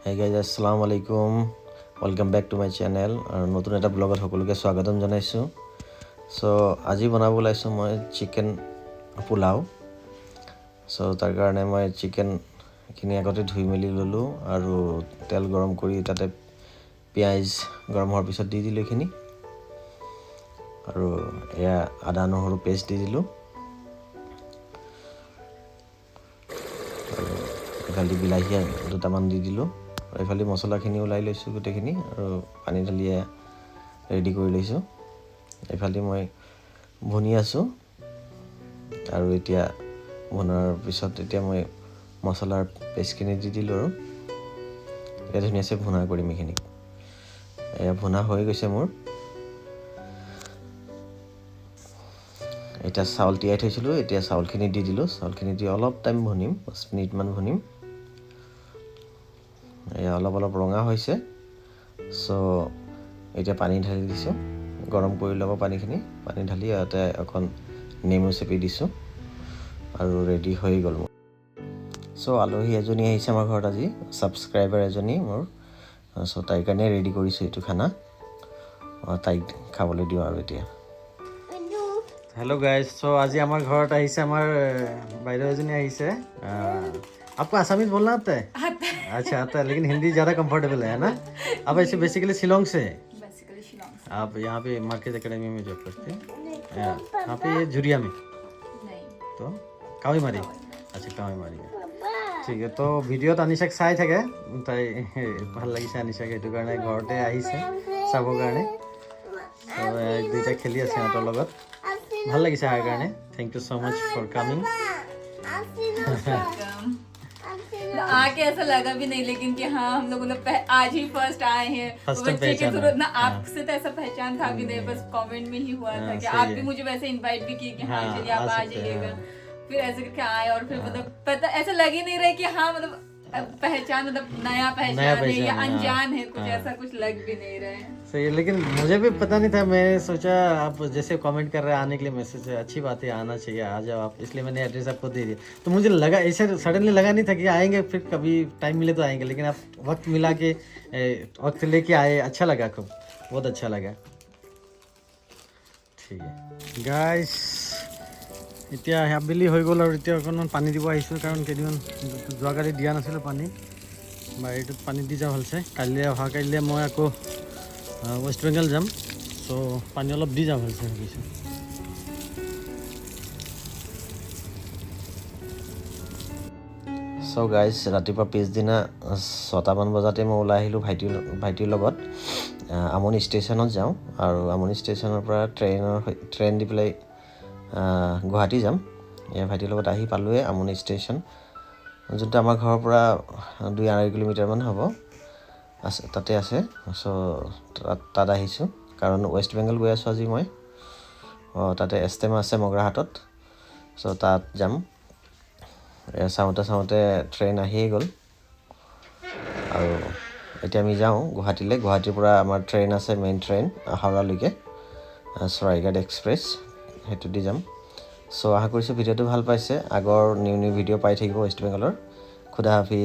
Hey guys, assalamu alaikum. Welcome back to my channel. নতুন এটা ব্লগত সকলোকে স্বাগতম জনাইছো। সো আজি বনাব লাইছো মই চিকেন পোলাও। সো তাৰ কাৰণে মই চিকেন খিনি আগতে ধুই মেলি ললো আৰু তেল গৰম কৰি তাতে পিয়াজ গৰম হোৱাৰ পিছত দি দিলো খিনি আৰু এয়া আদা নহৰু পেষ্ট দি দিলো আৰু এফালে বিলাহী দুটামান দি দিলো এফালে মছলাখিনি ওলাই লৈছো গুটেখিনি আৰু পানী ঢালি ৰেডি কৰি লৈছো এফালে মই ভুনি আছো আৰু এতিয়া ভুনাৰ পিছত এতিয়া মই মছলাৰ পেষ্টখিনি দি দিলো আৰু এটা ধুনীয়াছে ভুনা কৰিম এইখিনি এয়া ভুনা হৈ গৈছে মোৰ এটা চাউল তিয়াই থৈছিলো এতিয়া চাউলখিনি দি দিলো চাউলখিনি দি অলপ টাইম ভুনিম 5 মিনিট মান ভুনিম এয়া অলপ ৰঙা হৈছে সো এতিয়া পানী ঢালি দিছো গৰম কৰি লব পানীখিনি পানী ঢালি ইয়াতে এখন নেমু চেপি দিছো আৰু ৰেডি হৈ গল সো আলহী এজনী আহিছে আমাৰ ঘৰত আজি সাবস্ক্ৰাইবাৰ এজনী মোৰ সো তাই কাৰণে ৰেডি কৰিছো এটো খানা তাই খাবলৈ দিও আৰু এতিয়া हेलो गाइस सो आज हमारे घर আহিছে আমার বাইরে এজনী আহিছে आपको आसामीज बोलना आता है अच्छा आता है लेकिन हिंदी ज़्यादा कंफर्टेबल है ना आप ऐसे बेसिकली शिलोंग से आप यहाँ पे मार्केट एकेडमी में जॉब करते हैं यहाँ पे ये झुरिया में तो कावी मारी अच्छा कावी मारी ঠিক আছে তো ভিডিওত আনিছাক চাই থাকে তাই ভাল লাগিছে আনিছাক এইটো কাৰণে ঘৰতে আহিছে চাবৰ কাৰণে দুইটা খেলি আছে সিহঁতৰ লগত ভাল লাগিছে আহাৰ কাৰণে thank you so much for coming आके ऐसा लगा भी नहीं लेकिन कि हाँ हम लोग आज ही फर्स्ट आए हैं बच्चे के जरूरत ना आपसे तो ऐसा पहचान था भी नहीं बस कमेंट में ही हुआ था कि आप भी मुझे वैसे इनवाइट भी किए कि हाँ चलिए आप आ जाइएगा फिर ऐसे करके आए और फिर मतलब पता ऐसा लग ही नहीं रहा कि हाँ मतलब पहचान मतलब नया पहचान है या अनजान है कुछ ऐसा कुछ लग भी नहीं रहा है सही है लेकिन मुझे भी पता नहीं था मैंने सोचा आप जैसे कमेंट कर रहे हैं आने के लिए मैसेज है अच्छी बात है आना चाहिए आ जाओ आप इसलिए मैंने एड्रेस आपको दे दिया तो मुझे लगा ऐसे सडनली लगा नहीं था कि आएंगे फिर कभी टाइम मिले तो आएंगे लेकिन आप वक्त मिला के वक्त लेके आए अच्छा लगा खूब बहुत अच्छा लगा ठीक है गाइस এতিয়া আবেলি হৈ গ'ল আৰু এতিয়া অকণমান পানী দিব আহিছোঁ কাৰণ কেইদিনমান যোৱাকালি দিয়া নাছিলোঁ পানী বাৰীটোত পানী দি যাওঁ ভালছে কাইলৈ মই আকৌ ৱেষ্ট বেংগল যাম চ' পানী অলপ দি যাওঁ ভালছে ভাবিছোঁ চ' গাইজ ৰাতিপুৱা পিছদিনা 6টামান বজাতে মই ওলাই আহিলোঁ ভাইটিৰ লগত আমনি ষ্টেচনত যাওঁ আৰু আমনি ষ্টেচনৰ পৰা ট্ৰেইন দি পেলাই গুৱাহাটী যাম এই ভাইটিৰ লগত আহি পালোৱে আমনি ষ্টেচন যোনটো আমাৰ ঘৰৰ পৰা 2-2.5 কিলোমিটাৰ মান হ'ব আছে তাতে আছে সো তাত আহিছোঁ কাৰণ ৱেষ্ট বেংগল গৈ আছোঁ আজি মই তাতে এষ্টেমা আছে মগৰাহাটত সো তাত যাম চাওঁতে ট্ৰেইন আহিয়ে গ'ল আৰু এতিয়া আমি যাওঁ গুৱাহাটীৰ পৰা আমাৰ ট্ৰেইন আছে মেইন ট্ৰেইন হাওৰালৈকে চৰাইঘাট এক্সপ্ৰেছ হেতু দি যাম সো আশা কৰিছোঁ ভিডিওটো ভাল পাইছে আগৰ নিউ ভিডিও পাই থাকিব ৱেষ্ট বেংগলৰ খুদা হাফিজ